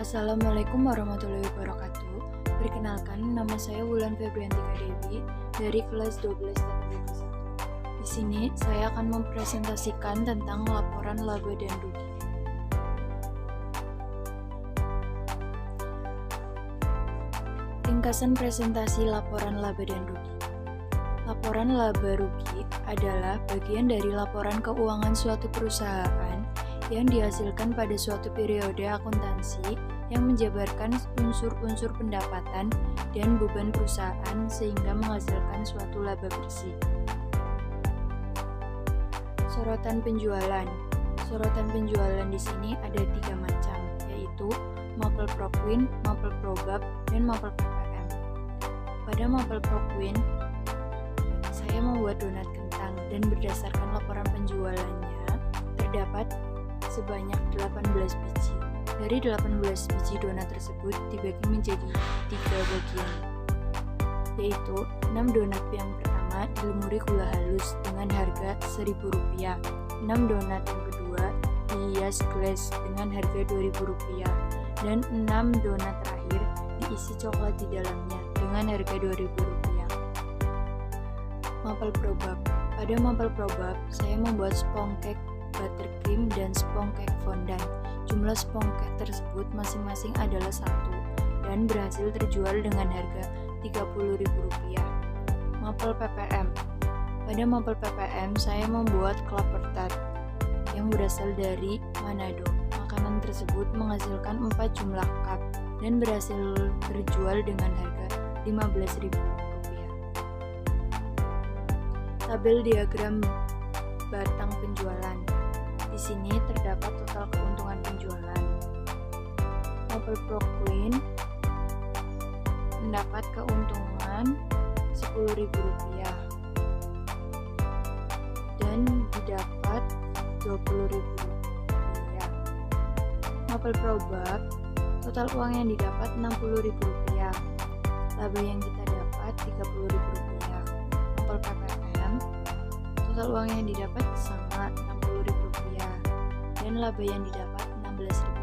Assalamualaikum warahmatullahi wabarakatuh. Perkenalkan, nama saya Wulan Febriantika Dewi dari kelas 12 Teknik 1. Di sini saya akan mempresentasikan tentang laporan laba dan rugi. Ringkasan presentasi laporan laba dan rugi. Laporan laba rugi adalah bagian dari laporan keuangan suatu perusahaan yang dihasilkan pada suatu periode akuntansi yang menjabarkan unsur-unsur pendapatan dan beban perusahaan sehingga menghasilkan suatu laba bersih. Sorotan penjualan. Sorotan penjualan di sini ada 3 macam, yaitu Mapel Proquin, Mapel Probab, dan Mapel PPM. Pada Mapel Proquin, saya membuat donat kentang dan berdasarkan laporan penjualannya terdapat sebanyak 18 biji. Dari 18 biji donat tersebut dibagi menjadi 3 bagian, yaitu 6 donat yang pertama dilumuri gula halus dengan harga Rp1.000, 6 donat yang kedua dihias glass dengan harga Rp2.000, dan 6 donat terakhir diisi coklat di dalamnya dengan harga Rp2.000. Mapel Probab. Pada Mapel Probab, saya membuat spong cake buttercream dan spong cake fondant. Jumlah spong cake tersebut masing-masing adalah 1 dan berhasil terjual dengan harga Rp30.000. Mapel PPM. Pada Mapel PPM, saya membuat klaper tart yang berasal dari Manado. Makanan tersebut menghasilkan 4 jumlah cup dan berhasil terjual dengan harga Rp15.000. Tabel diagram batang penjualan. Di sini terdapat total keuntungan penjualan. Mapel Proquin mendapat keuntungan Rp10.000 dan didapat Rp20.000. Mapel Probab, total uang yang didapat Rp60.000. Laba yang kita dapat Rp30.000. Mapel PPM, total uang yang didapat sama Rp60.000 dan laba yang didapat Rp16.000.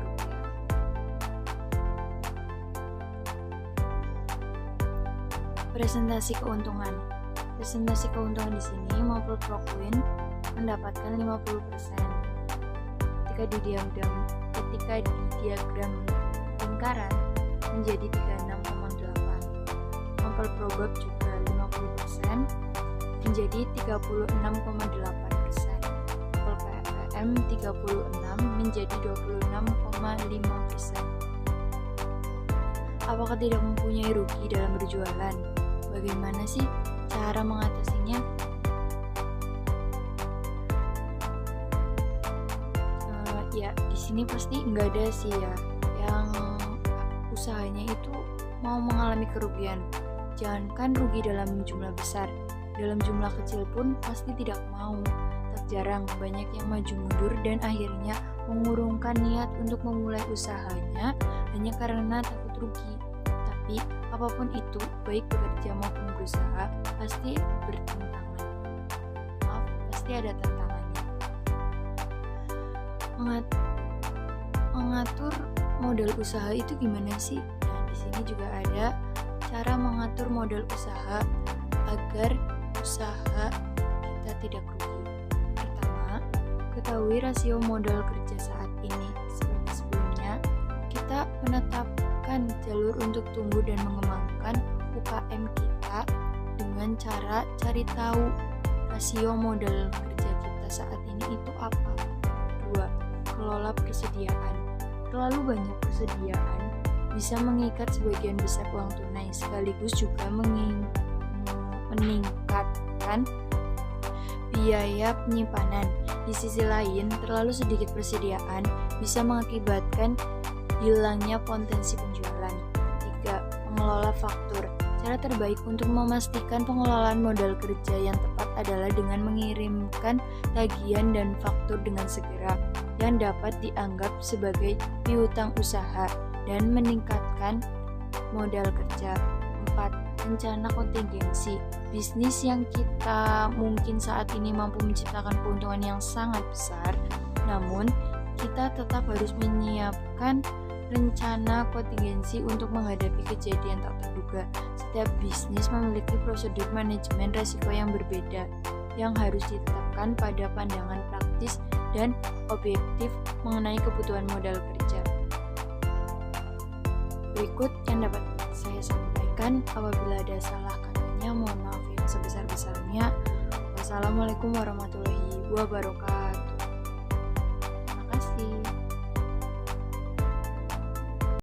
Presentasi keuntungan. Presentasi keuntungan di sini Mapel Proquin mendapatkan 50%. Ketika di diagram lingkaran menjadi 36,8. Mapel Probab juga 50% menjadi 36,8%. Mapel PPM 36 menjadi 26,5%. Apakah tidak mempunyai rugi dalam berjualan? Bagaimana sih cara mengatasinya? Ya, di sini pasti nggak ada sih ya yang usahanya itu mau mengalami kerugian. Jangankan rugi dalam jumlah besar, dalam jumlah kecil pun pasti tidak mau. Tak jarang banyak yang maju mundur dan akhirnya mengurungkan niat untuk memulai usahanya hanya karena takut rugi. Tapi apapun itu, baik bekerja maupun berusaha, pasti bertentangan. Pasti ada tantangannya. Mengatur modal usaha itu gimana sih? Nah, di sini juga ada cara mengatur modal usaha agar usaha kita tidak rugi. Pertama, ketahui rasio modal kerja saat ini. Seperti sebelumnya, kita menetapkan jalur untuk tumbuh dan mengembangkan UKM kita dengan cara cari tahu rasio modal kerja kita saat ini itu apa. 2. Kelola persediaan. Terlalu banyak persediaan bisa mengikat sebagian besar uang tunai sekaligus juga meningkatkan biaya penyimpanan. Di sisi lain, terlalu sedikit persediaan bisa mengakibatkan hilangnya potensi penjualan. 3. Mengelola faktur. Cara terbaik untuk memastikan pengelolaan modal kerja yang tepat adalah dengan mengirimkan tagihan dan faktur dengan segera yang dapat dianggap sebagai piutang usaha dan meningkatkan modal kerja. 4. Rencana kontingensi. Bisnis yang kita mungkin saat ini mampu menciptakan keuntungan yang sangat besar, namun kita tetap harus menyiapkan rencana kontingensi untuk menghadapi kejadian tak terduga. Setiap bisnis memiliki prosedur manajemen risiko yang berbeda yang harus ditetapkan pada pandangan praktis dan objektif mengenai kebutuhan modal kerja. Berikut yang dapat saya sampaikan. Apabila ada salah katanya, mohon maaf yang sebesar-besarnya. Wassalamualaikum warahmatullahi wabarakatuh. Terima kasih.